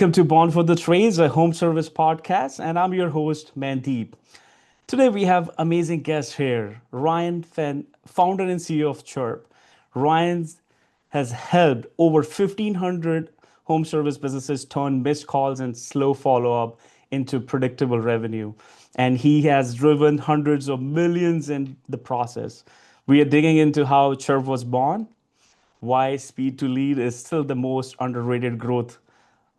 Welcome to Bond for the Trades, a home service podcast, and I'm your host, Mandeep. Today we have amazing guest here, Ryan Fenn, founder and CEO of CHIIRP. Ryan has helped over 1,500 home service businesses turn missed calls and slow follow-up into predictable revenue. And he has driven hundreds of millions in the process. We are digging into how CHIIRP was born, why speed to lead is still the most underrated growth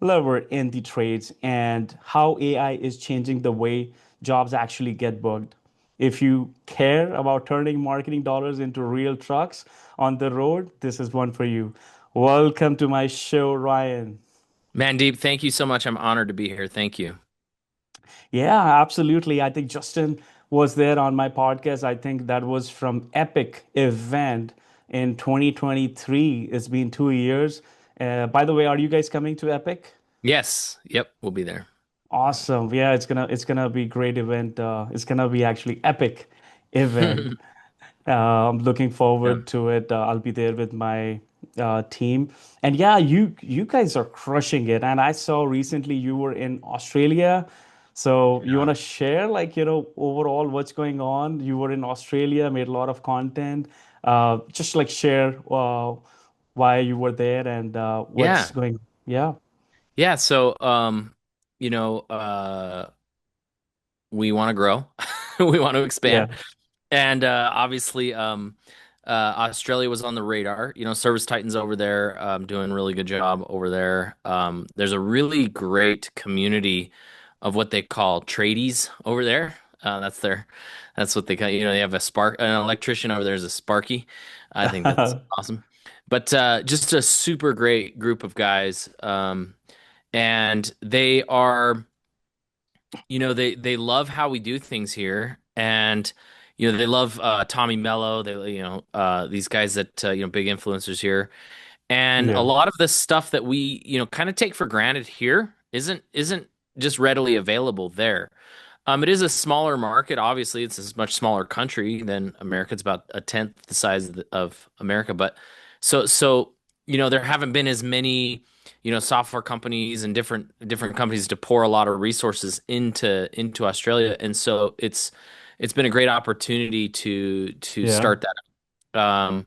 lever in the trades, and how AI is changing the way jobs actually get booked. If you care about turning marketing dollars into real trucks on the road, this is one for you. Welcome to my show, Ryan. Mandeep, thank you so much. I'm honored to be here. Thank you. Yeah, absolutely. I think Justin was there on my podcast. I think that was from Epic event in 2023. It's been 2 years. By the way, are you guys coming to Epic? Yes. Yep. We'll be there. Awesome. Yeah, it's gonna be great event. It's gonna be actually epic event. I'm looking Yeah. forward to it. I'll be there with my team. And yeah, you guys are crushing it. And I saw recently you were in Australia. So you want Yeah. to share like, overall what's going on? You were in Australia, made a lot of content. Just like share why you were there and what's Yeah. going. Yeah. Yeah. So, you know, we want to grow. We want to expand. Yeah. And obviously, Australia was on the radar. Service Titans over there, doing a really good job over there. There's a really great community of what they call tradies over there. That's what they call. They have an electrician over there is a Sparky. I think that's awesome. But just a super great group of guys, and they are they love how we do things here, and they love Tommy Mello. They these guys that big influencers here, and a Yeah. lot of the stuff that we kind of take for granted here isn't just readily available there. It is a smaller market. Obviously, it's a much smaller country than America. It's about a tenth the size of America, but so there haven't been as many software companies and different companies to pour a lot of resources into Australia, and so it's been a great opportunity to Yeah. start that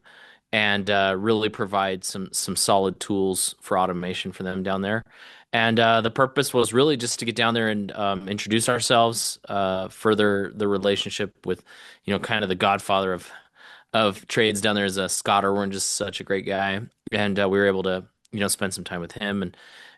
and really provide some solid tools for automation for them down there. And the purpose was really just to get down there and introduce ourselves, further the relationship with, kind of the godfather of trades down there is Scott Irwin, just such a great guy, and we were able to spend some time with him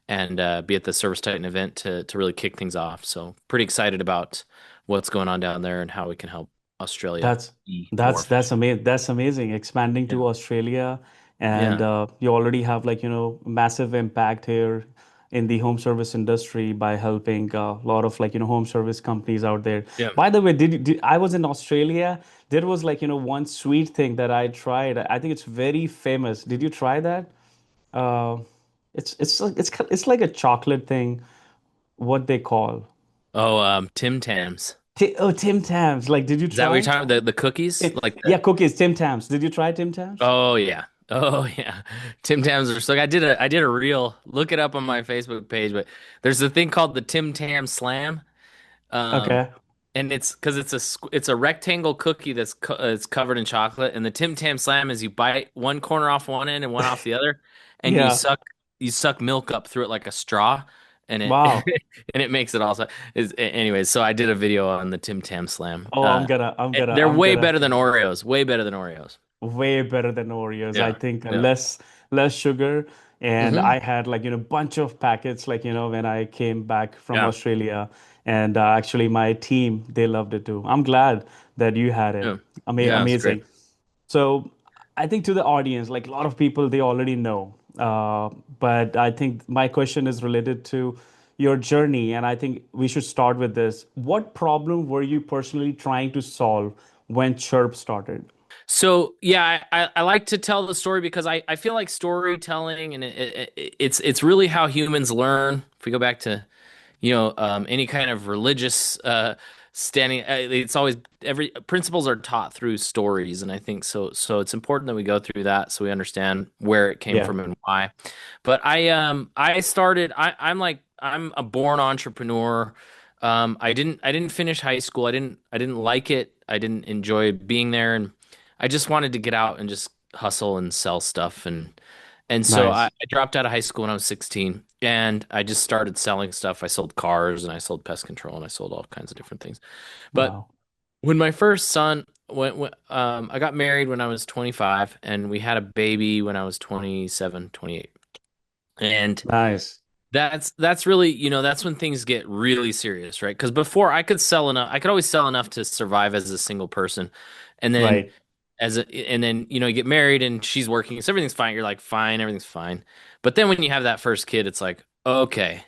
and be at the Service Titan event to really kick things off. So pretty excited about what's going on down there and how we can help Australia That's be more that's efficient. amazing. That's amazing. Expanding Yeah. to Australia, and Yeah. you already have like massive impact here in the home service industry by helping a lot of like home service companies out there. Yeah. By the way, I was in Australia. There was like one sweet thing that I tried. I think it's very famous. Did you try that? Uh, it's like a chocolate thing. What they call Oh, Tim Tams. Tim Tams. Like, did you Is that what you're try? talking about? The cookies? Like Yeah, the cookies, Tim Tams. Did you try Tim Tams? Oh yeah. Oh yeah. Tim Tams are so I did a reel. Look it up on my Facebook page, but there's a thing called the Tim Tam Slam. Um Okay. and it's because it's a rectangle cookie it's covered in chocolate, and the Tim Tam Slam is you bite one corner off one end and one off the other, and you Yeah. suck milk up through it like a straw, and it Wow. and it makes it also is anyways. So I did a video on the Tim Tam Slam. Oh, They're I'm way gonna better than Oreos. Way better than Oreos. way better than Oreos. I Yeah. think Yeah. less sugar. And Hmm. I had like, bunch of packets, like, when I came back from Yeah. Australia. And actually my team, they loved it too. I'm glad that you had it. Yeah. Yeah, it's great. Amazing. So I think to the audience, like a lot of people, they already know. But I think my question is related to your journey, and I think we should start with this. What problem were you personally trying to solve when Chirp started? So yeah, I like to tell the story because I feel like storytelling and it's really how humans learn. If we go back to any kind of religious standing, it's always every principles are taught through stories, and I think so it's important that we go through that so we understand where it came Yeah. from and why. But I started I'm like I'm a born entrepreneur. I didn't finish high school. I didn't like it. I didn't enjoy being there, and I just wanted to get out and just hustle and sell stuff. And so I, Nice. I dropped out of high school when I was 16, and I just started selling stuff. I sold cars, and I sold pest control, and I sold all kinds of different things. But Wow. when my first son when I got married when I was 25, and we had a baby when I was 27, 28. And Nice. that's really, that's when things get really serious, right? Because before I could always sell enough to survive as a single person. And then Right. you get married and she's working, so everything's fine. You're like, fine, everything's fine. But then when you have that first kid, it's like, okay,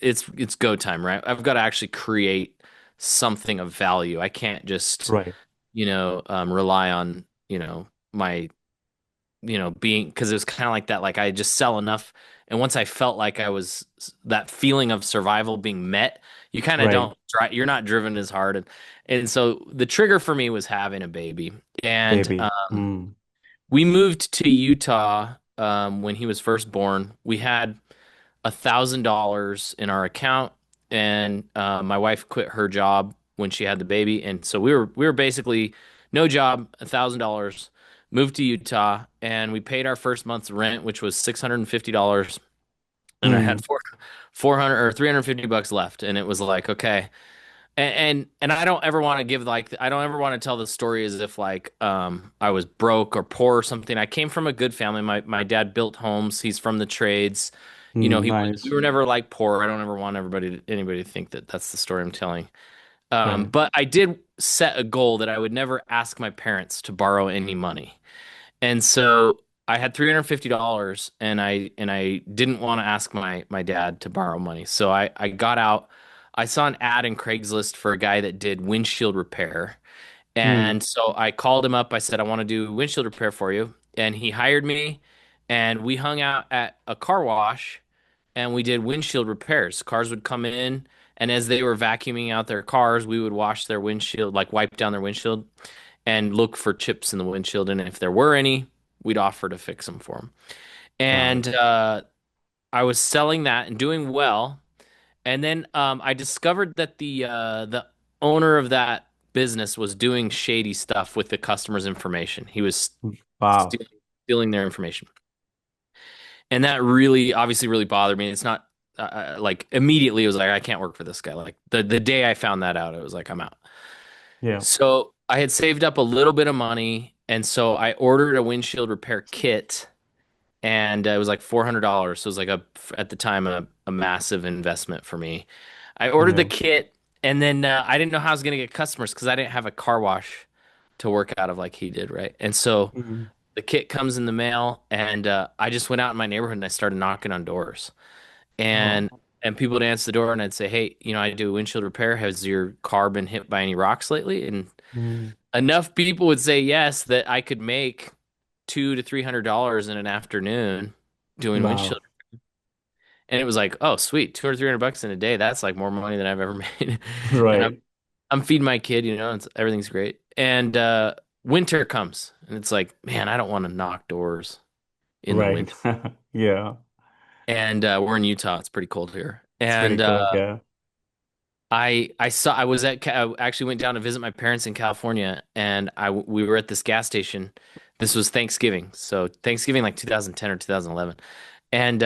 it's go time, right? I've got to actually create something of value. I can't just, Right. rely on, my being, because it was kind of like that. Like I just sell enough, and once I felt like I was that feeling of survival being met, you kind of Right. don't try. You're not driven as hard, and so the trigger for me was having a baby, and Baby. Mm. we moved to Utah when he was first born. We had $1,000 in our account, and my wife quit her job when she had the baby, and so we were basically no job, $1,000. Moved to Utah, and we paid our first month's rent, which was $650, and I had Mm. 400 or $350 left, and it was like, okay. And I don't ever want to give, like, I don't ever want to tell the story as if like I was broke or poor or something. I came from a good family. My dad built homes. He's from the trades. Mm. We Nice. were never like poor. I don't ever want anybody to think that that's the story I'm telling. Right. But I did set a goal that I would never ask my parents to borrow any money. And so I had $350, and I didn't want to ask my dad to borrow money. So I got out. I saw an ad in Craigslist for a guy that did windshield repair. Mm. And so I called him up. I said, I want to do windshield repair for you. And he hired me, and we hung out at a car wash, and we did windshield repairs. Cars would come in, and as they were vacuuming out their cars, we would wash their windshield, like wipe down their windshield and look for chips in the windshield. And if there were any, we'd offer to fix them for them. Wow. And I was selling that and doing well. And then I discovered that the owner of that business was doing shady stuff with the customer's information. He was Wow. stealing, stealing their information, and that really, obviously, really bothered me. It's not like immediately it was like I can't work for this guy. Like the day I found that out, it was like I'm out. Yeah. So I had saved up a little bit of money, and so I ordered a windshield repair kit, and it was like $400. So it was like at the time a massive investment for me. I ordered the Yeah. kit, and then I didn't know how I was gonna get customers because I didn't have a car wash to work out of like he did, right? And so Mm. the kit comes in the mail, and I just went out in my neighborhood and I started knocking on doors, and Oh. and people would answer the door, and I'd say, hey, I do windshield repair. Has your car been hit by any rocks lately? And Mm. enough people would say yes that I could make $200 to $300 in an afternoon doing Wow. windshield. And it was like, oh, sweet, 200 or $300 in a day. That's like more money than I've ever made. And I'm Right. I'm feeding my kid, everything's great. And winter comes, and it's like, man, I don't want to knock doors in the Right. winter. Yeah. And we're in Utah; it's pretty cold here. It's pretty And cold. Yeah. I was I actually went down to visit my parents in California, and we were at this gas station. This was Thanksgiving, so Thanksgiving like 2010 or 2011, and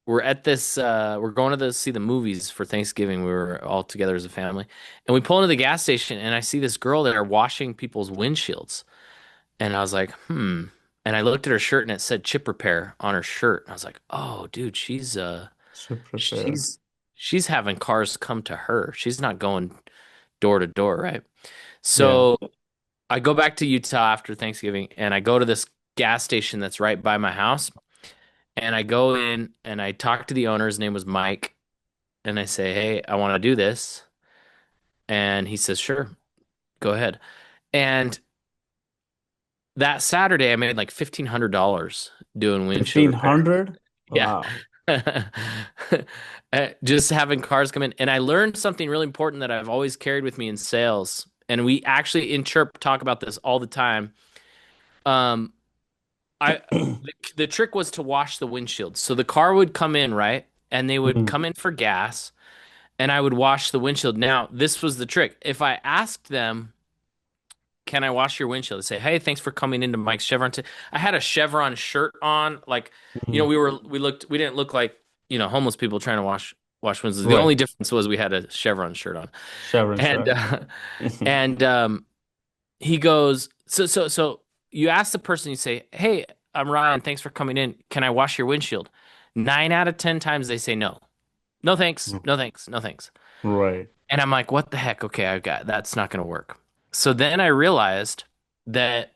we're going to see the movies for Thanksgiving. We were all together as a family, and we pull into the gas station, and I see this girl there washing people's windshields, and I was like, hmm. And I looked at her shirt, and it said chip repair on her shirt. And I was like, oh, dude, Should prepare. she's she's having cars come to her. She's not going door to door, right? Yeah. So I go back to Utah after Thanksgiving, and I go to this gas station that's right by my house. And I go in and I talk to the owner. His name was Mike. And I say, hey, I want to do this. And he says, sure, go ahead. And that Saturday, I made like $1,500 doing windshield repair. 1,500? Yeah. Wow. Just having cars come in. And I learned something really important that I've always carried with me in sales. And we actually in Chirp talk about this all the time. Um, the trick was to wash the windshield. So the car would come in, right? and they would Mhm. come in for gas, and I would wash the windshield. Now, this was the trick. If I asked them, "Can I wash your windshield?" They say, "Hey, thanks for coming into Mike's Chevron." I had a Chevron shirt on, like, Mhm. we didn't look like, homeless people trying to wash windshields. The Right. only difference was we had a Chevron shirt on. Chevron And shirt. Mhm. and he goes, so you ask the person, you say, "Hey, I'm Ryan. Thanks for coming in. Can I wash your windshield?" 9 out of 10 times they say no. No thanks. No thanks. No thanks. Right. And I'm like, what the heck? Okay, I've got that's not going to work. So then I realized that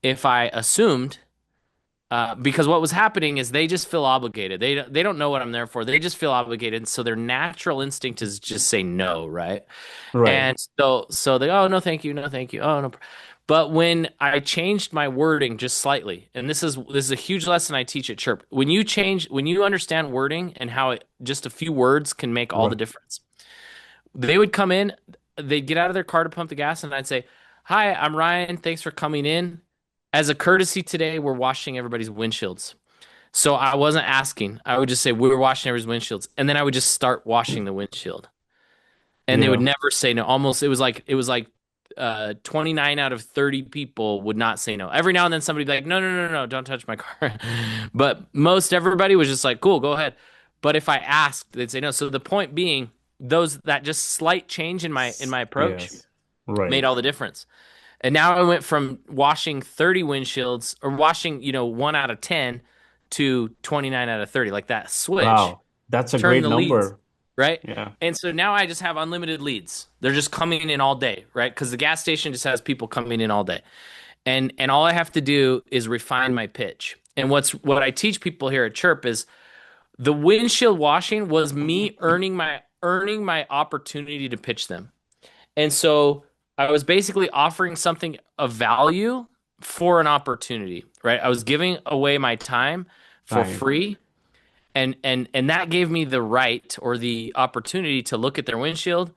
if I assumed, because what was happening is they just feel obligated. They don't know what I'm there for. They just feel obligated. So their natural instinct is just say no, right? Right. And so they, oh, no, thank you, no, thank you, oh no. But when I changed my wording just slightly, and this is a huge lesson I teach at Chirp. When you understand wording and how just a few words can make all the Right. difference. They would come in, they'd get out of their car to pump the gas, and I'd say, "Hi, I'm Ryan. Thanks for coming in. As a courtesy today, we're washing everybody's windshields." So I wasn't asking. I would just say, "We're washing everybody's windshields." And then I would just start washing the windshield. And they would Yeah. never say no. Almost it was like 29 out of 30 people would not say no. Every now and then somebody'd be like, "No, no, no, no, don't touch my car." But most everybody was just like, "Cool, go ahead." But if I asked, they'd say no. So the point being, those that just slight change in my approach Yes. made Right. all the difference. And now I went from washing 30 windshields or washing, 1 out of 10 to 29 out of 30. Like that switch Wow. That's a turn great the leads, number. right? Yeah. And so now I just have unlimited leads. They're just coming in all day, right? Because the gas station just has people coming in all day. And all I have to do is refine my pitch. And what I teach people here at Chirp is the windshield washing was me earning my opportunity to pitch them. And so I was basically offering something of value for an opportunity, right? I was giving away my time for Time. free, and that gave me the right or the opportunity to look at their windshield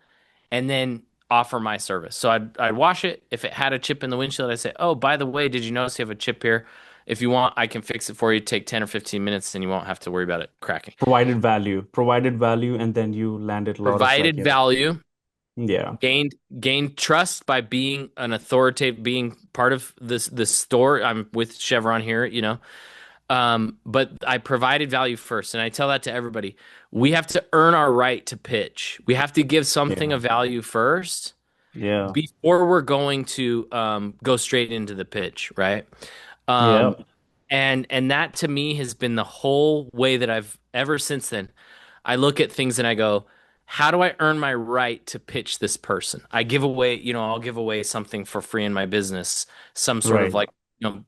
and then offer my service. So I'd wash it. If it had a chip in the windshield, I'd say, "Oh, by the way, did you notice you have a chip here? If you want, I can fix it for you. Take 10 or 15 minutes and you won't have to worry about it cracking." Provided value, and then you landed a lot of Provided value, yeah. gained trust by being an authoritative, being part of this store. I'm with Chevron here, but I provided value first, and I tell that to everybody. We have to earn our right to pitch. We have to give something Yeah. of value first Yeah. before we're going to go straight into the pitch, right? Yeah. Um, and that to me has been the whole way that I've ever since then. I look at things and I go, how do I earn my right to pitch this person? I'll give away something for free in my business, some sort of Right. like,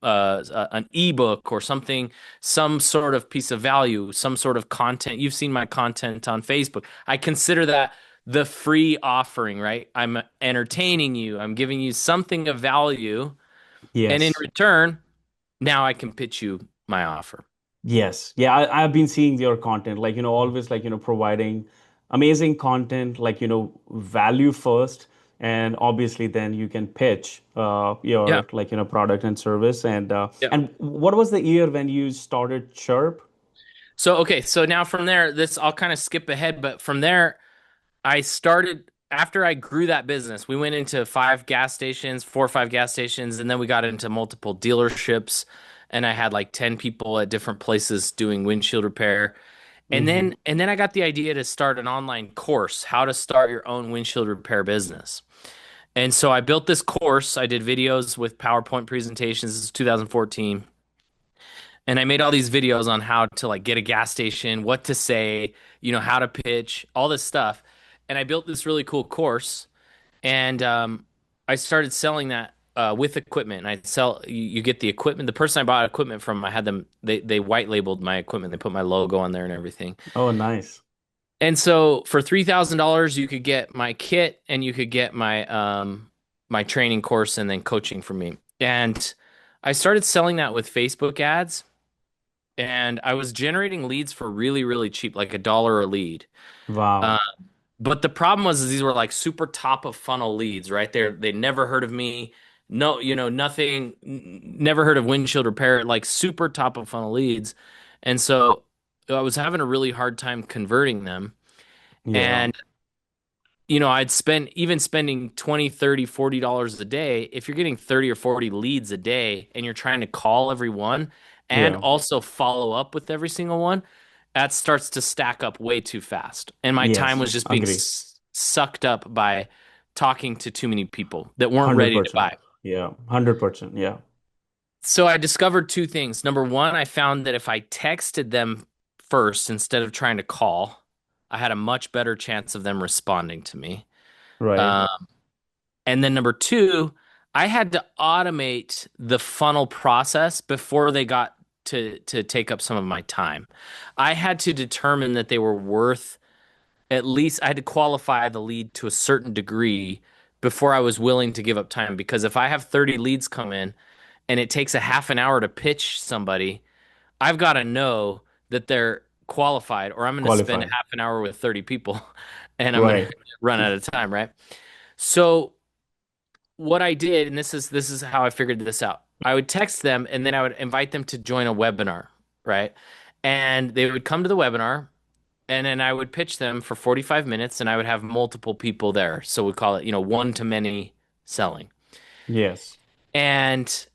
an ebook or something, some sort of piece of value, some sort of content. You've seen my content on Facebook. I consider that the free offering, right? I'm entertaining you. I'm giving you something of value. And in Yes. return, now I can pitch you my offer. Yes. Yeah, I've been seeing your content, always providing amazing content, value first, and obviously then you can pitch Yeah. your product and service. And Yeah. and what was the year when you started Chirp? So, okay. So now from there, I'll kind of skip ahead, but from there, I started after I grew that business. We went into 5 gas stations, 4 or 5 gas stations, and then we got into multiple dealerships. And I had like 10 people at different places doing windshield repair. And Hmm. then I got the idea to start an online course, how to start your own windshield repair business. And so I built this course. I did videos with PowerPoint presentations. This is 2014. And I made all these videos on how to like get a gas station, what to say, how to pitch, all this stuff. And I built this really cool course. And I started selling that with equipment. And you get the equipment. The person I bought equipment from, I had them, they white labeled my equipment. They put my logo on there and everything. Oh, nice. And so for $3,000, you could get my kit and you could get my training course and then coaching from me. And I started selling that with Facebook ads, and I was generating leads for really, really cheap, like $1 a lead. Uh, Wow. but the problem was is these were like super top of funnel leads, right? They never heard of me. No, never heard of windshield repair, like super top of funnel leads. And so I was having a really hard time converting them. Yeah. And I'd spending 20, 30, $40 a day. If you're getting 30 or 40 leads a day and you're trying to call every one and Yeah. also follow up with every single one, that starts to stack up way too fast. And my time Yes. was just being Agree. sucked up by talking to too many people that weren't ready to 100%. buy. Yeah. 100%. Yeah. So I discovered two things. Number one, I found that if I texted them first instead of trying to call, I had a much better chance of them responding to me. Right. Uh, and then number two, I had to automate the funnel process before they got to take up some of my time. I had to determine that they were worth at least I had to qualify the lead to a certain degree before I was willing to give up time. Because if I have 30 leads come in and it takes a half an hour to pitch somebody, I've got to know that they're qualified or I'm going to spend Qualified. half an hour with 30 people and I'm going to Right. run out of time, right? So what I did, and this is how I figured this out. I would text them and then I would invite them to join a webinar, right? And they would come to the webinar and then I would pitch them for 45 minutes and I would have multiple people there. So we call it, one to many selling. Yes. And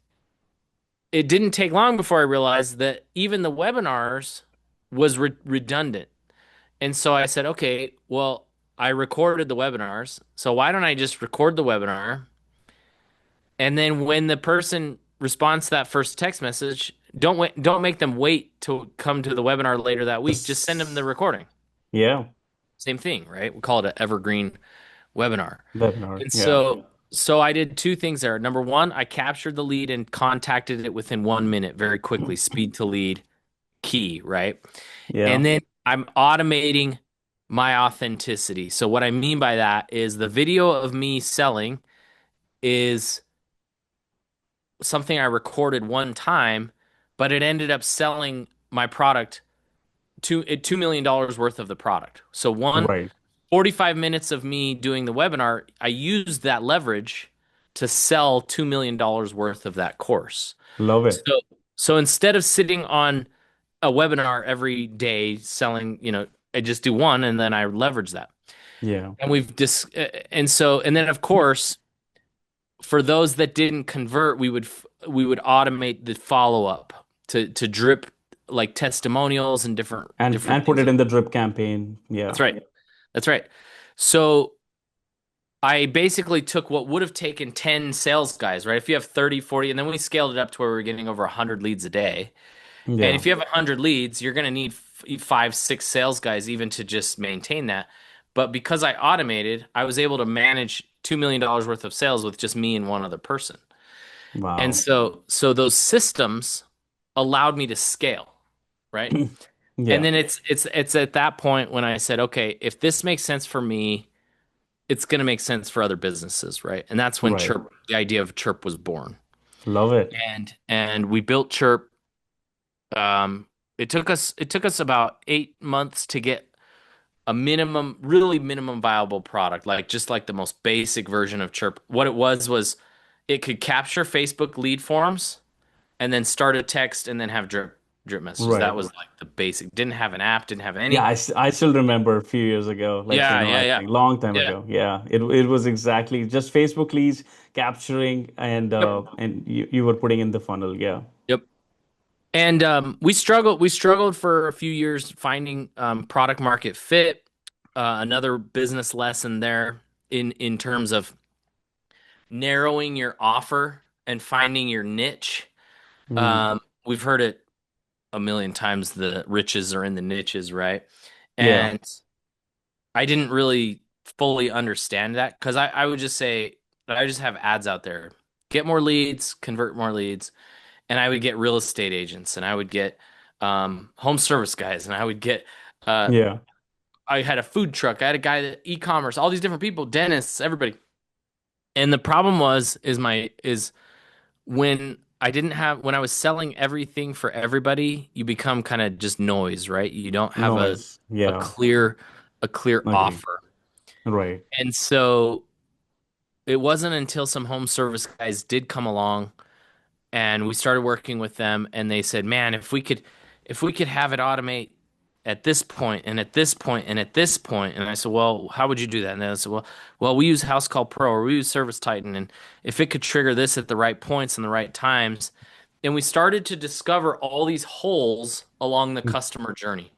it didn't take long before I realized that even the webinars was redundant. And so I said, okay, well, I recorded the webinars. So why don't I just record the webinar? And then when the person responds to that first text message, don't make them wait to come to the webinar later that week. Just send them the Just, recording. yeah. Same thing, right? We call it an evergreen webinar. Webinar. And Yeah. so I did two things there. Number one, I captured the lead and contacted it within 1 minute very quickly. Speed to lead key, right? And Yeah. then I'm automating my authenticity. So what I mean by that is the video of me selling is something I recorded one time, but it ended up selling my product $2 million worth of the product. So one Right. 45 minutes of me doing the webinar, I used that leverage to sell $2 million worth of that course. Love it. So, so instead of sitting on a webinar every day selling, I just do one and then I leverage that. Yeah. And and then of course, for those that didn't convert, we would automate the follow up to drip like testimonials and different And different put things. it in the drip campaign. That's Yeah. right. That's right. So I basically took what would have taken 10 sales guys, right? If you have 30, 40, and then we scaled it up to where we were getting over 100 leads a day. And Yeah. if you have 100 leads, you're going to need five, six sales guys even to just maintain that. But because I automated, I was able to manage $2 million worth of sales with just me and one other person. And Wow. so those systems allowed me to scale, right? And Yeah. then it's at that point when I said, okay, if this makes sense for me, it's going to make sense for other businesses, right? And that's when Right. Chirp, the idea of Chirp was born. Love it. And we built Chirp. Um, it took us about 8 months to get a minimum, really minimum viable product, like just like the most basic version of Chirp. What it was it could capture Facebook lead forms and then start a text and then have drip messages. That Right. was like the basic. Didn't have an app, didn't have Yeah, any. I still remember a few years ago, like, Yeah, yeah, I yeah. think long time Yeah. ago. Yeah, it was exactly just Facebook leads capturing Yep. and you were putting in the funnel. Yeah. Yep. And we struggled for a few years finding product market fit. Another business lesson there in terms of narrowing your offer and finding your niche. Mm. We've heard it a million times, the riches are in the niches, right? Yeah. And I didn't really fully understand that because I would just say I just have ads out there. Get more leads, convert more leads. And I would get real estate agents and I would get home service guys and I would get uh, Yeah. I had a food truck. I had a guy that e-commerce, all these different people, dentists, everybody. And the problem is when I was selling everything for everybody, you become kind of just noise, right? You don't have a Noise. a Yeah. clear a clear Agree. offer. Right. And so it wasn't until some home service guys did come along and we started working with them and they said, "Man, if we could have it automate at this point and at this point and at this point. And I said, well, how would you do that? And they said, well, we use House Call Pro or we use Service Titan. And if it could trigger this at the right points and the right times. And we started to discover all these holes along the customer journey,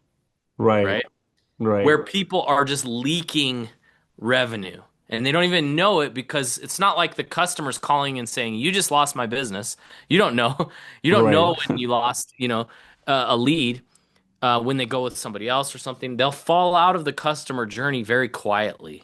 Right. right? Right. Where people are just leaking revenue and they don't even know it because it's not like the customer's calling and saying, you just lost my business. You don't know. You don't Right. know when you lost, a lead when they go with somebody else or something. They'll fall out of the customer journey very quietly.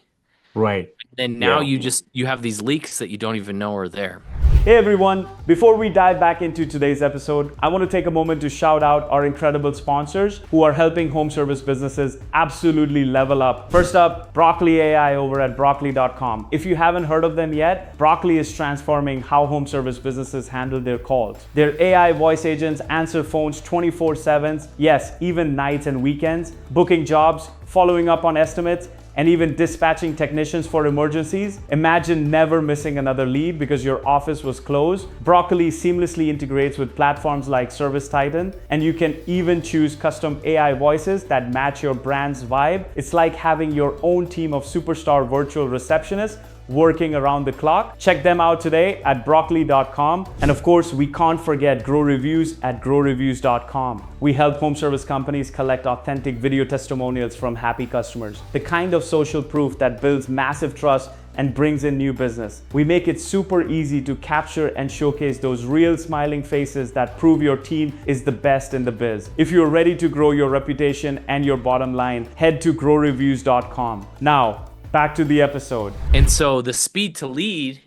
Right. And now Yeah. you have these leaks that you don't even know are there. Hey everyone, before we dive back into today's episode, I want to take a moment to shout out our incredible sponsors who are helping home service businesses absolutely level up. First up, Broccoli AI over at broccoli.com. If you haven't heard of them yet, Broccoli is transforming how home service businesses handle their calls. Their AI voice agents answer phones 24/7, yes, even nights and weekends, booking jobs, following up on estimates, and even dispatching technicians for emergencies. Imagine never missing another lead because your office was closed. Broccoli seamlessly integrates with platforms like Service Titan, and you can even choose custom AI voices that match your brand's vibe. It's like having your own team of superstar virtual receptionists working around the clock. Check them out today at broccoli.com. And of course, we can't forget Grow Reviews at growreviews.com. We help home service companies collect authentic video testimonials from happy customers, the kind of social proof that builds massive trust and brings in new business. We make it super easy to capture and showcase those real smiling faces that prove your team is the best in the biz. If you're ready to grow your reputation and your bottom line, head to growreviews.com. Now, back to the episode. And so the speed to lead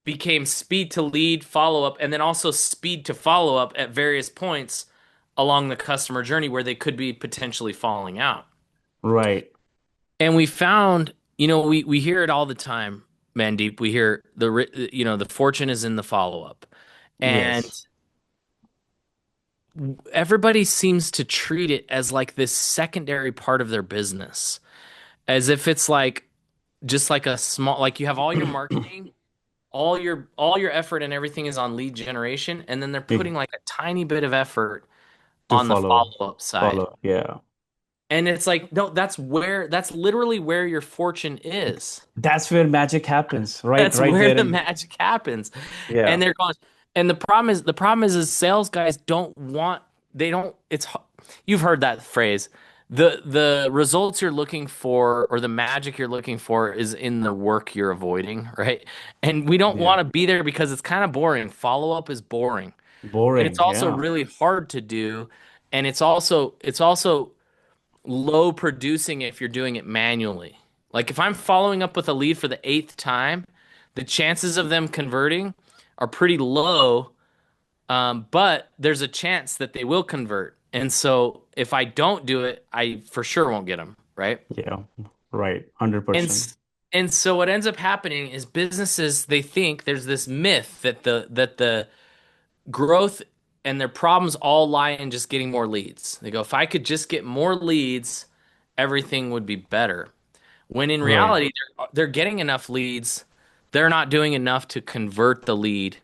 became speed to lead follow up and then also speed to follow up at various points along the customer journey where they could be potentially falling out. Right. And we found, we hear it all the time, Mandeep. We hear the fortune is in the follow up. And Yes. everybody seems to treat it as like this secondary part of their business, as if it's like just like a small, like you have all your marketing, all your effort and everything is on lead generation, and then they're putting like a tiny bit of effort To on the follow. follow-up side. Follow. Yeah. And it's like, no, that's literally where your fortune is. That's where magic happens. Right. That's Right where there. the And magic happens. yeah. And they're going, and the problem is sales guys don't want, they don't, you've heard that phrase. The results you're looking for or the magic you're looking for is in the work you're avoiding, right? And we don't Yeah. want to be there because it's kind of boring. Follow up is boring. And it's Boring. also Yeah. really hard to do. And it's also low producing if you're doing it manually. Like if I'm following up with a lead for the eighth time, the chances of them converting are pretty low, but there's a chance that they will convert. And so if I don't do it, I for sure won't get them, right? Yeah. Right. And 100%. s- and so what ends up happening is businesses they think there's this myth that the growth and their problems all lie in just getting more leads. They go, if I could just get more leads, everything would be better. When in Right. reality, they're getting enough leads, they're not doing enough to convert the lead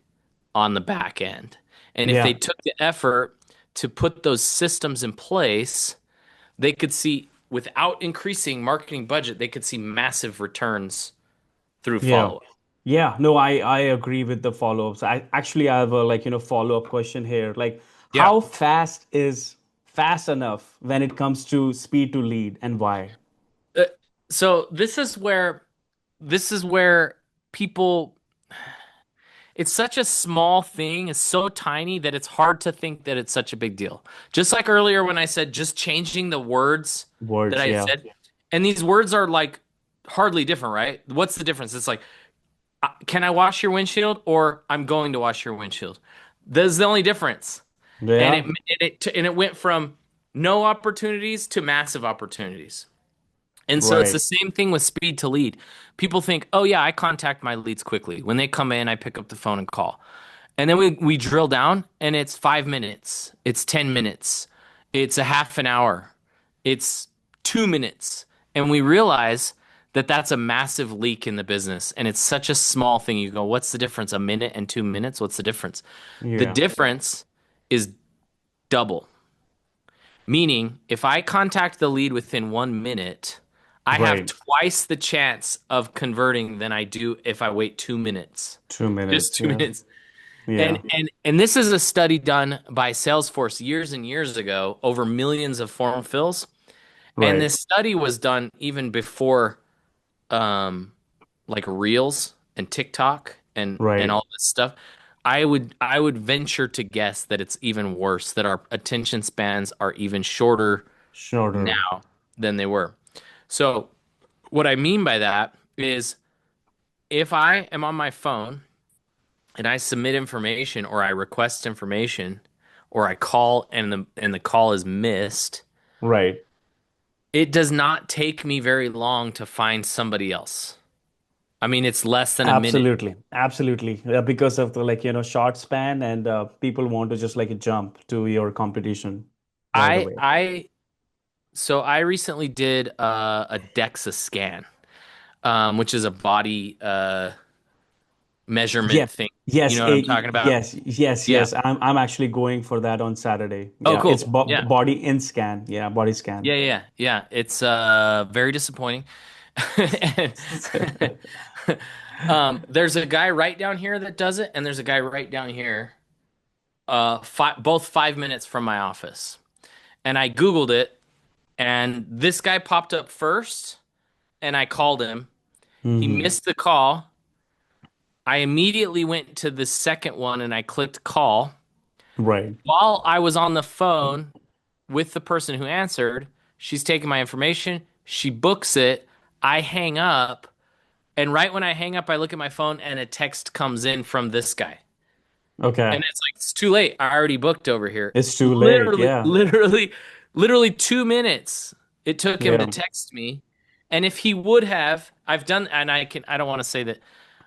on the back end. And if they Yeah. took the effort to put those systems in place, they could see, without increasing marketing budget, they could see massive returns through Yeah. follow-up. Yeah. No, I agree with the follow-ups. I have a follow-up question here. Like, Yeah. how fast is fast enough when it comes to speed to lead and why? Uh, So this is where people, it's such a small thing, it's so tiny that it's hard to think that it's such a big deal. Just like earlier when I said just changing the words that Words. I Yeah. said, and these words are like hardly different, right? What's the difference? It's like, can I wash your windshield or I'm going to wash your windshield? That's the only difference. And it Yeah. and it went from no opportunities to massive opportunities. And so it's the Right. same thing with speed to lead. People think, oh yeah, I contact my leads quickly. When they come in, I pick up the phone and call. And then we drill down and it's 5 minutes, it's 10 minutes, it's a half an hour, it's 2 minutes. And we realize that that's a massive leak in the business. And it's such a small thing. You go, what's the difference? A minute and 2 minutes? What's the difference? The Yeah. difference is double. Meaning, if I contact the lead within 1 minute, I have Right. twice the chance of converting than I do if I wait 2 minutes. Two Just minutes. two Yeah. minutes. And Yeah. and and this is a study done by Salesforce years and years ago over millions of form fills. And Right. this study was done even before um like Reels and TikTok and Right. all this stuff. I would venture to guess that it's even worse, that our attention spans are even shorter Shorter. now than they were. So what I mean by that is if I am on my phone and I submit information or I request information or I call and the call is missed, Right. it does not take me very long to find somebody else. I mean, it's less than a minute. Absolutely. Absolutely. Because of the short span and people want to just like jump to your competition right I away. I so I recently did a DEXA scan, which is a body measurement Yes. thing. You Yes. know what I'm talking about? Yes. Yes. Yeah. Yes. I'm actually going for that on Saturday. Oh, Yeah. It's cool. Yeah. body in scan. Yeah. Body scan. Yeah. It's very disappointing. And- there's a guy right down here that does it, and there's a guy right down here, both 5 minutes from my office. And I Googled it, and this guy popped up first, and I called him. He Hmm. missed the call. I immediately went to the second one and I clicked call. Right. While I was on the phone with the person who answered, she's taking my information, she books it, I hang up, and right when I hang up, I look at my phone and a text comes in from this guy. Okay. And it's like, it's too late. I already booked over here. It's too late. Literally, Yeah. literally, literally 2 minutes it took him to Yeah. text me. And if he would have, I've done, and I don't want to say that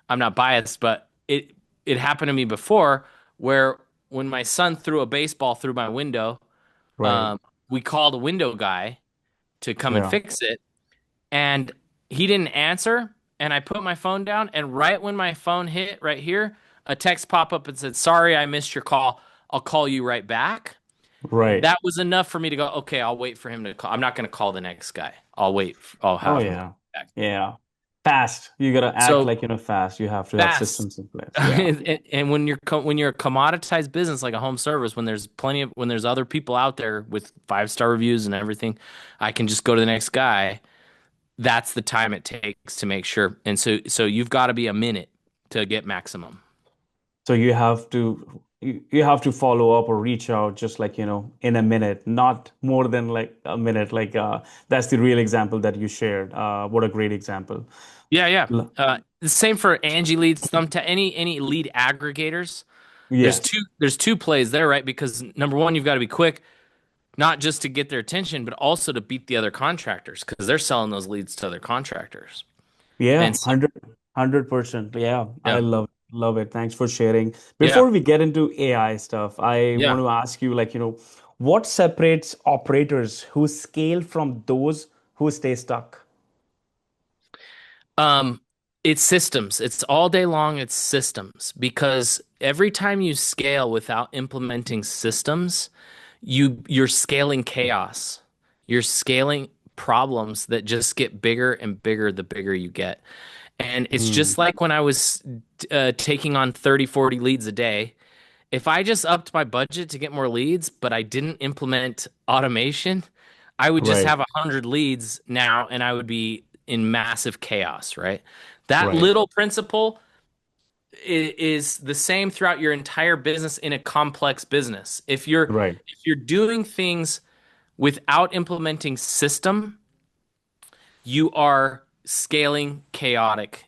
I'm not biased, but it happened to me before where when my son threw a baseball through my window, Right. um, we called a window guy to come and Yeah. fix it, and he didn't answer. And I put my phone down, and right when my phone hit right here, a text pop up and said, "Sorry, I missed your call. I'll call you right back." Right. That was enough for me to go, okay, I'll wait for him to call. I'm not going to call the next guy. I'll wait. I'll Oh have him call yeah. back. Yeah. Fast. You gotta act So like fast. You have to have fast. systems in place. Yeah. And when you're a commoditized business like a home service, when there's other people out there with 5-star reviews and everything, I can just go to the next guy. That's the time it takes to make sure. And so you've got to be a minute to get maximum. So you have to follow up or reach out just like, in a minute, not more than like a minute. Like that's the real example that you shared. What a great example. Yeah. L- The same for Angie leads, any lead aggregators. Yes. There's two plays there, right? Because number one, you've got to be quick, not just to get their attention, but also to beat the other contractors because they're selling those leads to other contractors. Yeah, And so, 100%. Yeah, I yeah, love it. Thanks for sharing. yeah, Before we get into AI stuff, I yeah. want to ask you like, what separates operators who scale from those who stay stuck? Um, it's systems. It's all day long. It's systems because every time you scale without implementing systems, you're scaling chaos. You're scaling problems that just get bigger and bigger the bigger you get. And it's Hmm. just like when I was taking on 30, 40 leads a day. If I just upped my budget to get more leads, but I didn't implement automation, I would just Right, have 100 leads now and I would be in massive chaos, right? That right, little principle is the same throughout your entire business in a complex business. right, If you're doing things without implementing system, you are scaling chaotic.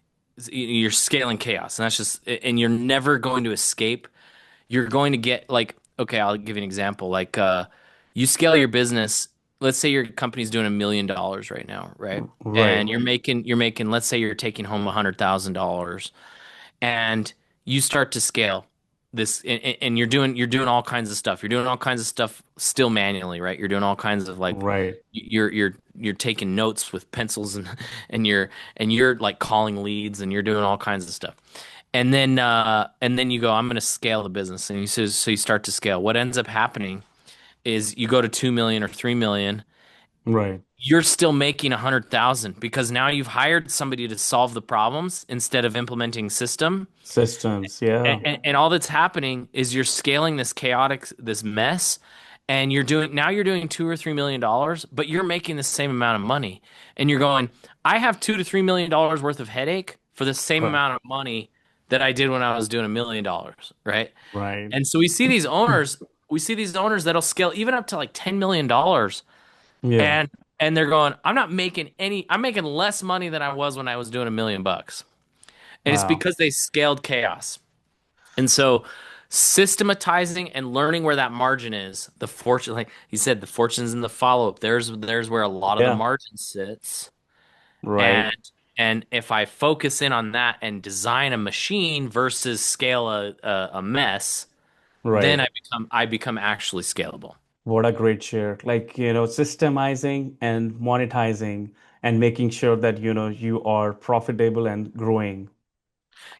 You're scaling chaos, and that's just, and you're never going to escape. You're going to get like, okay, I'll give you an example. Like, you scale your business. Let's say your company's doing $1 million right now, right? And right, you're making, let's say you're taking home $100,000 and you start to scale this and you're doing all kinds of stuff. You're doing all kinds of stuff still manually, right? You're doing all kinds of like right, you're taking notes with pencils and you're like calling leads and you're doing all kinds of stuff. And then you go, I'm going to scale the business. And you so you start to scale. What ends up happening is you go to 2 million or 3 million, Right. you're still making 100,000 because now you've hired somebody to solve the problems instead of implementing system. Systems. Yeah. And all that's happening is you're scaling this chaotic, this mess, and you're doing 2 or 3 million dollars, but you're making the same amount of money. And you're going, I have $2 to $3 million worth of headache for the same Right. amount of money that I did when I was doing $1 million, right? Right. And so we see these owners that'll scale even up to like $10 million, Yeah. and they're going, I'm making less money than I was when I was doing $1 million. And it's Wow. because they scaled chaos. And so systematizing and learning where that margin is, the fortune, like he said, the fortune's in the follow-up. There's where a lot of the Yeah. margin sits. Right. And if I focus in on that and design a machine versus scale a mess, then Right. I become actually scalable. What a great share. Like, systemizing and monetizing and making sure that, you are profitable and growing.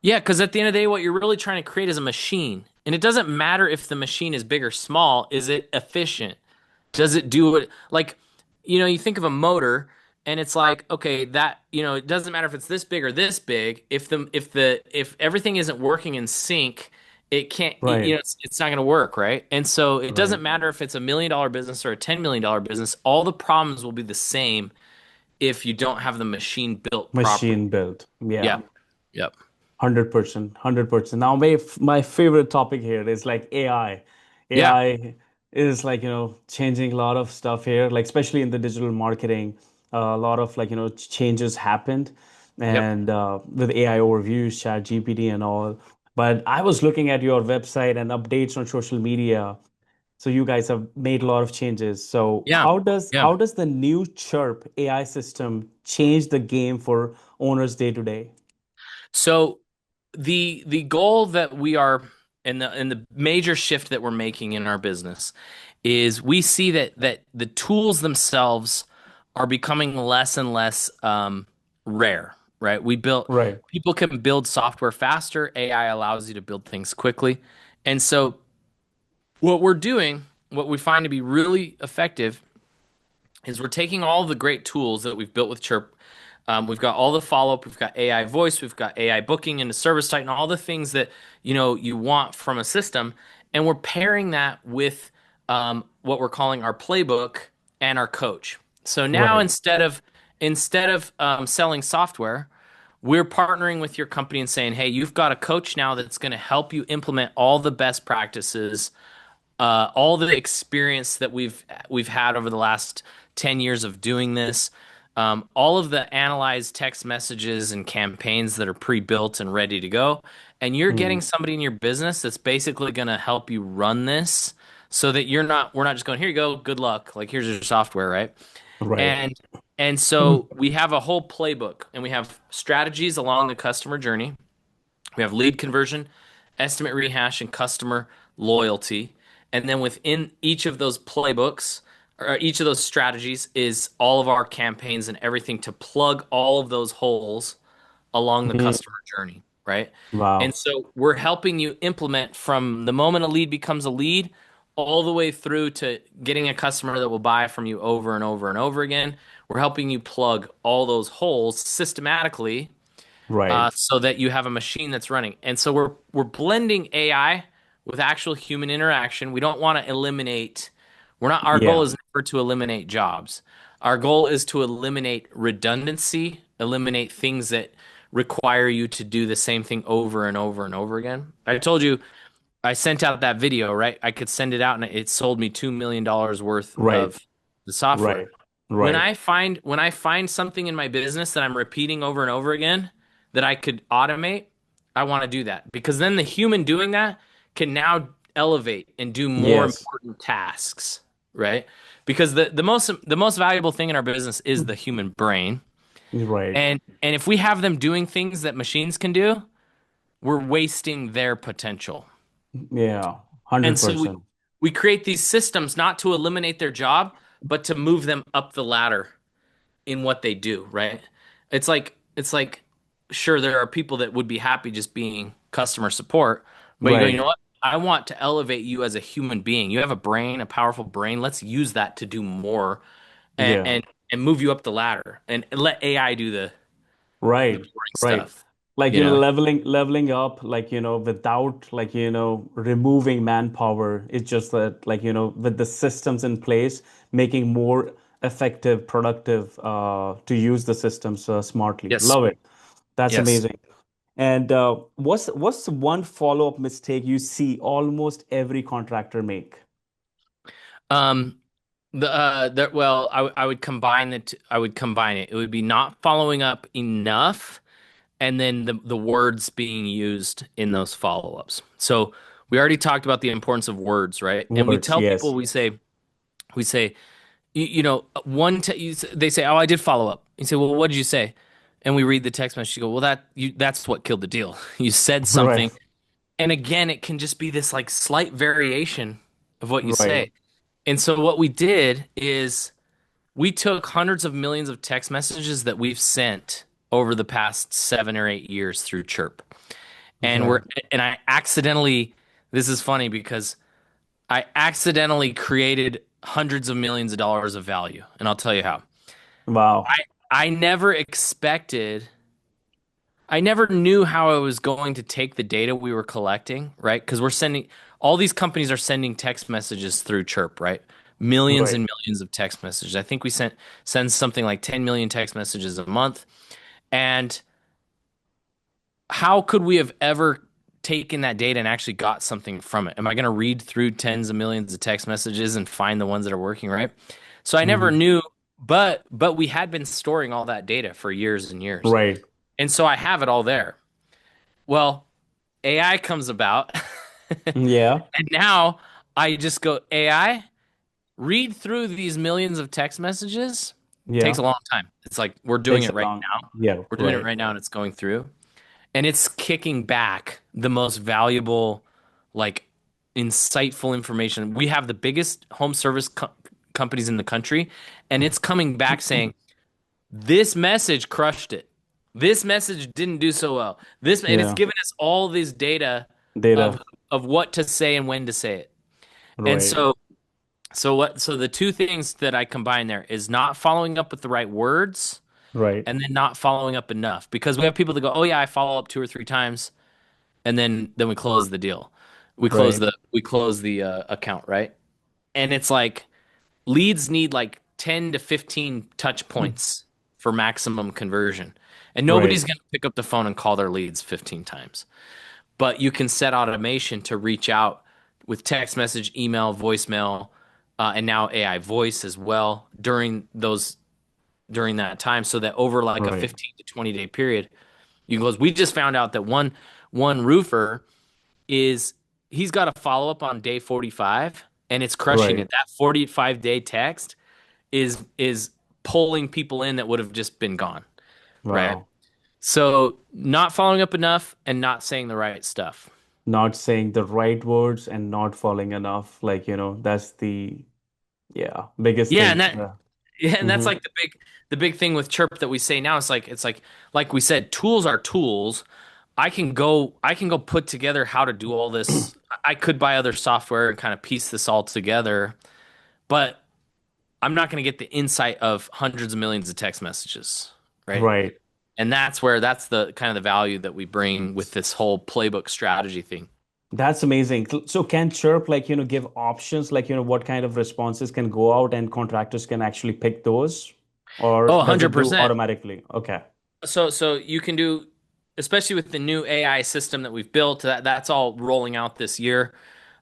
Yeah, because at the end of the day, what you're really trying to create is a machine. And it doesn't matter if the machine is big or small. Is it efficient? Does it do it like, you think of a motor and it's like, okay, it doesn't matter if it's this big or this big. If everything isn't working in sync, it can't, Right. it's not going to work, right? And so it Right. doesn't matter if it's $1 million business or a $10 million business. All the problems will be the same if you don't have the machine built properly. Machine built. Yeah. Yeah. Yep. 100%, 100%. Now, my favorite topic here is like AI. Yeah. AI is like, changing a lot of stuff here, like especially in the digital marketing. A lot of like, changes happened Yep. and with AI overviews, Chat GPT and all. But I was looking at your website and updates on social media. So you guys have made a lot of changes. So Yeah. Yeah. how does the new CHIIRP AI system change the game for owners day to day? So the goal that we are and the major shift that we're making in our business is we see that the tools themselves are becoming less and less rare, right? Right. People can build software faster. AI allows you to build things quickly. And so what we're doing, what we find to be really effective is we're taking all the great tools that we've built with Chirp. We've got all the follow up. We've got AI voice. We've got AI booking into Service Titan. All the things that you want from a system, and we're pairing that with what we're calling our playbook and our coach. So now Right. instead of selling software, we're partnering with your company and saying, "Hey, you've got a coach now that's going to help you implement all the best practices, all the experience that we've had over the last 10 years of doing this, all of the analyzed text messages and campaigns that are pre-built and ready to go, and you're getting Mm. somebody in your business that's basically going to help you run this so that we're not just going, here you go, good luck, like here's your software, right? Right. And so we have a whole playbook and we have strategies along the customer journey. We have lead conversion, estimate rehash, and customer loyalty. And then within each of those playbooks, or each of those strategies, is all of our campaigns and everything to plug all of those holes along the Mm. customer journey, right? And Wow. so we're helping you implement from the moment a lead becomes a lead all the way through to getting a customer that will buy from you over and over and over again. We're helping you plug all those holes systematically Right. so that you have a machine that's running. And so we're blending AI with actual human interaction. We don't want to eliminate. We're not. Our goal Yeah. is never to eliminate jobs. Our goal is to eliminate redundancy, eliminate things that require you to do the same thing over and over and over again. I told you I sent out that video, right? I could send it out and it sold me $2 million worth Right. of the software. Right. Right. When I find something in my business that I'm repeating over and over again that I could automate, I want to do that because then the human doing that can now elevate and do more Yes. important tasks, right? Because the most valuable thing in our business is the human brain. Right. And if we have them doing things that machines can do, we're wasting their potential. Yeah. And so 100%. we create these systems not to eliminate their job, but to move them up the ladder in what they do, right? It's like sure there are people that would be happy just being customer support, but you go, you Right. know what? I want to elevate you as a human being. You have a brain, a powerful brain. Let's use that to do more and Yeah. and, and move you up the ladder and let AI do the Right, boring right. stuff, Like, you know? leveling up, like, without, like, removing manpower. It's just that, like, with the systems in place, making more effective, productive, to use the systems smartly. Yes. Love it. That's Yes. amazing. And what's one follow-up mistake you see almost every contractor make? Um, well, I would combine it. I would combine it. It would be not following up enough, and then the words being used in those follow-ups. So we already talked about the importance of words, right? And we Words, tell people, yes. we say, they say, "Oh, I did follow up." You say, "Well, what did you say?" And we read the text message. You go, "Well, that's what killed the deal. You said Right, something." And again, it can just be this like slight variation of what you right. say. And so what we did is we took hundreds of millions of text messages that we've sent over the past 7 or 8 years through Chirp. And Okay. I accidentally, this is funny because I accidentally created hundreds of millions of dollars of value. And I'll tell you how. Wow. I never expected, I never knew how I was going to take the data we were collecting, right? Because all these companies are sending text messages through Chirp, right? Millions Right. and millions of text messages. I think we send something like 10 million text messages a month. And how could we have ever taken that data and actually got something from it? Am I going to read through tens of millions of text messages and find the ones that are working, right? So I never Mhm. knew, but we had been storing all that data for years and years. Right. And so I have it all there. Well, AI comes about, Yeah. and now I just go, AI, read through these millions of text messages. Takes a Yeah. long time. It's like we're doing Takes it a right long. now. Yeah. We're doing it Right. right now, and it's going through. And it's kicking back the most valuable, like insightful information. We have the biggest home service companies in the country, and it's coming back saying, this message crushed it. This message didn't do so well. And it's Yeah. given us all this data Data. of what to say and when to say it. And Right. so the two things that I combine there is not following up with the right words Right. and then not following up enough because we have people that go, "Oh yeah, I follow up 2 or 3 times." And then we close the deal. Right. We close the account, right? And it's like leads need like 10 to 15 touch points for maximum conversion. And Right. nobody's going to pick up the phone and call their leads 15 times. But you can set automation to reach out with text message, email, voicemail, and now AI voice as well during that time so that over like a Right. 15 to 20 day period, you can close. We just found out that one roofer is he's got a follow up on day 45 and it's crushing Right. it. That 45-day text is pulling people in that would have just been gone, right? Wow. So not following up enough and not saying the right stuff. Not saying the right words and not following enough. Like, that's the, yeah, biggest Yeah, and thing. that Yeah. yeah, and that's Hmm. like the big thing with Chirp that we say now. It's like we said, tools are tools. I can go put together how to do all this. I could buy other software and kind of piece this all together, but I'm not going to get the insight of hundreds of millions of text messages, right? Right. And that's the kind of the value that we bring with this whole playbook strategy thing. That's amazing. So can Chirp, like, give options, like, what kind of responses can go out and contractors can actually pick those? Or Oh, does it do 100%. automatically? Okay. So you can do, especially with the new AI system that we've built, that's all rolling out this year.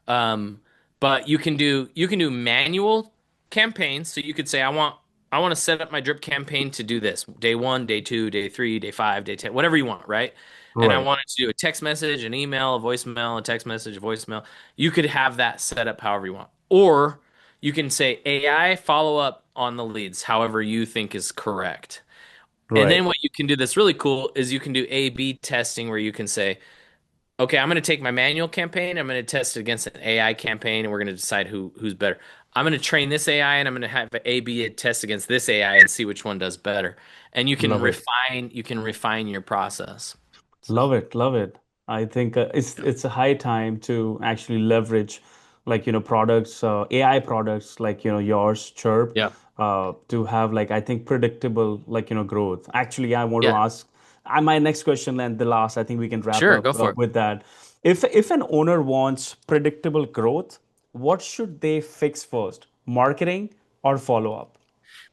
Um, but you can do manual campaigns. So you could say, I want to set up my drip campaign to do this. Day one, day two, day three, day five, day 10, whatever you want, right? And I Right. want it to do a text message, an email, a voicemail, a text message, a voicemail. You could have that set up however you want. Or you can say AI follow up on the leads, however you think is correct. And then Right. what you can do that's really cool is you can do A/B testing where you can say, okay, I'm going to take my manual campaign, I'm going to test it against an AI campaign, and we're going to decide who's better. I'm going to train this AI, and I'm going to have A/B test against this AI and see which one does better. And Love it. you can refine your process. So Love it. Love it. I think it's a high time to actually leverage products, AI products like yours, Chirp, Yeah. to have I think predictable growth. Actually, I want to Yeah. ask my next question and the last. I think we can wrap Sure, up go for it. with that. If an owner wants predictable growth, what should they fix first? Marketing or follow up?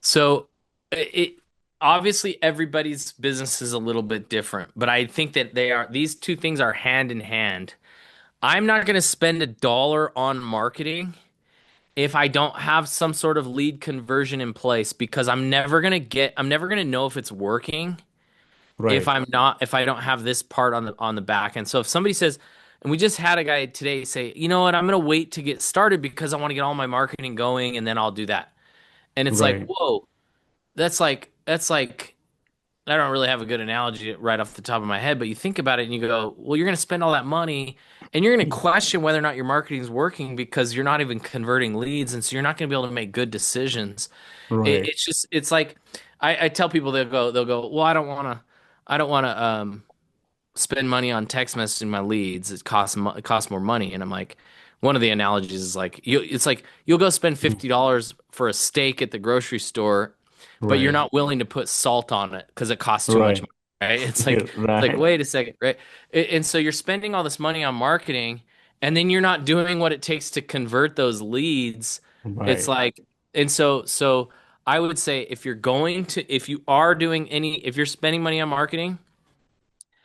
So it obviously everybody's business is a little bit different, but I think that these two things are hand in hand. I'm not going to spend $1 on marketing if I don't have some sort of lead conversion in place because I'm never going to know if it's working Right, if I don't have this part on the back end. So if somebody says, and we just had a guy today say, you know what, I'm going to wait to get started because I want to get all my marketing going and then I'll do that. And it's like, right, whoa, that's like I don't really have a good analogy right off the top of my head, but you think about it and you go, well, you're going to spend all that money and you're going to question whether or not your marketing is working because you're not even converting leads. And so you're not going to be able to make good decisions. right, It's like, I tell people they'll go, well, I don't want to, spend money on text messaging my leads. It costs more money. And I'm like, one of the analogies is it's like you'll go spend mm, $50 for a steak at the grocery store, but you're right, not willing to put salt on it because it costs too much right, money, right? It's like, right, wait a second, right? And so you're spending all this money on marketing, and then you're not doing what it takes to convert those leads. It's right. like, and so I would say if you are doing if you're spending money on marketing,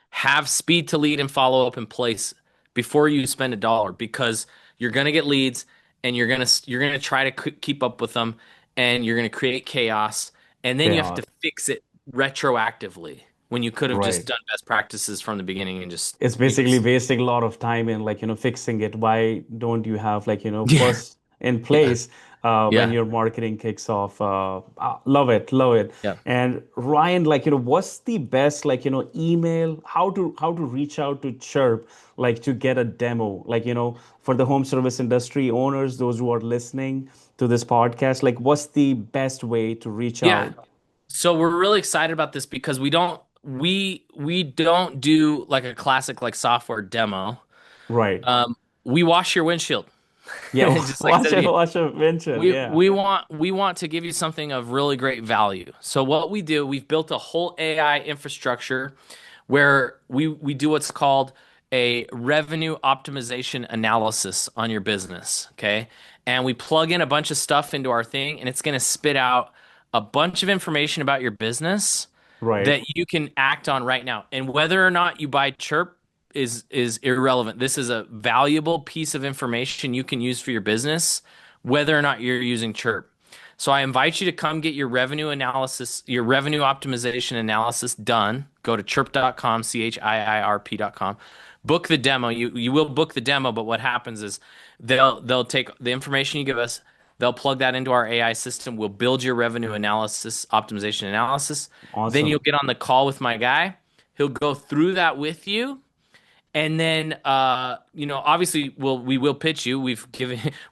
have speed to lead and follow up in place before you spend $1 because you're going to get leads and you're going to try to keep up with them and you're going to create chaos and then you have to Chaos. fix it retroactively when you could have just Right. done best practices from the beginning and just It's basically wasting a lot of time in fixing it. Why don't you have yeah, first in yeah, place when yeah, your marketing kicks off? Love it, love it. yeah. And Ryan, what's the best email? How to reach out to Chirp to get a demo? For the home service industry owners, those who are listening to this podcast, what's the best way to reach Yeah. out? So we're really excited about this because we don't do like a classic like software demo. Right. We wash your windshield. Yeah. Just like I said to you. Watch a mention. We Yeah. we want we want to give you something of really great value. So what we do, we've built a whole AI infrastructure where we do what's called a revenue optimization analysis on your business, okay? And we plug in a bunch of stuff into our thing and it's going to spit out a bunch of information about your business Right. that you can act on right now. And whether or not you buy Chirp is irrelevant. This is a valuable piece of information you can use for your business, whether or not you're using Chirp. So I invite you to come get your revenue analysis, your revenue optimization analysis done. Go to chirp.com, CHIIRP.com. Book the demo. You will book the demo, but what happens is they'll take the information you give us, they'll plug that into our AI system. We'll build your revenue analysis, optimization analysis. Then you'll Awesome. get on the call with my guy. He'll go through that with you. And then, obviously, we will pitch you. We've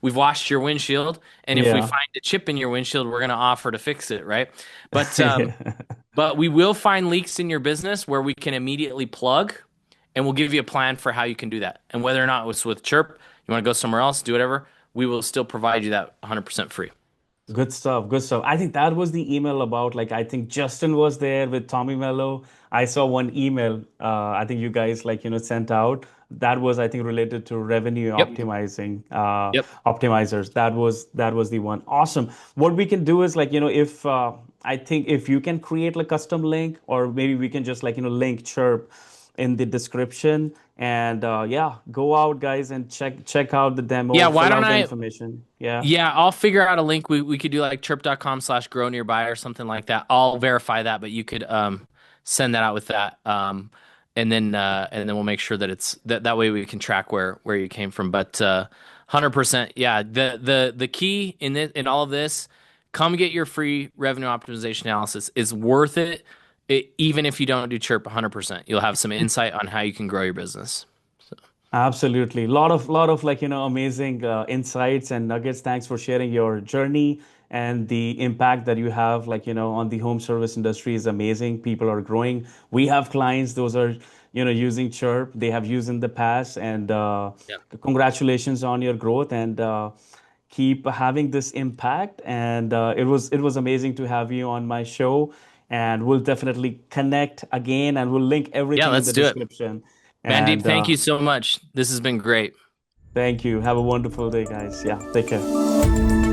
washed your windshield, and if we Yeah. find a chip in your windshield, we're going to offer to fix it, right? But Yeah. but we will find leaks in your business where we can immediately plug, and we'll give you a plan for how you can do that. And whether or not it's with Chirp, you want to go somewhere else, do whatever, we will still provide you that 100% free. Good stuff. Good stuff. I think that was the email about I think Justin was there with Tommy Mello. I saw one email I think you guys sent out. That was I think related to revenue Yep. optimizing Yep. optimizers. That was the one. Awesome. What we can do is if I think if you can create a custom link or maybe we can just link Chirp in the description and yeah, go out guys and check out the demo, Yeah. Why fill don't out the I? information. Yeah. Yeah, I'll figure out a link. We could do like chirp.com/grow nearby or something like that. I'll verify that, but you could send that out with that. And then we'll make sure that that way we can track where you came from. But 100%, yeah. The key in all of this, come get your free revenue optimization analysis is worth it, even if you don't do Chirp 100%. You'll have some insight on how you can grow your business. So, Absolutely. Lot of amazing insights and nuggets. Thanks for sharing your journey and the impact that you have on the home service industry is amazing. People are growing. We have clients, those are using Chirp. They have used in the past, and Yeah. congratulations on your growth, and keep having this impact. And it was amazing to have you on my show, and we'll definitely connect again, and we'll link Yeah, everything in let's the do it. description. Mandeep, And thank you so much. This has been great. thank you. Have a wonderful day, guys. Yeah, take care.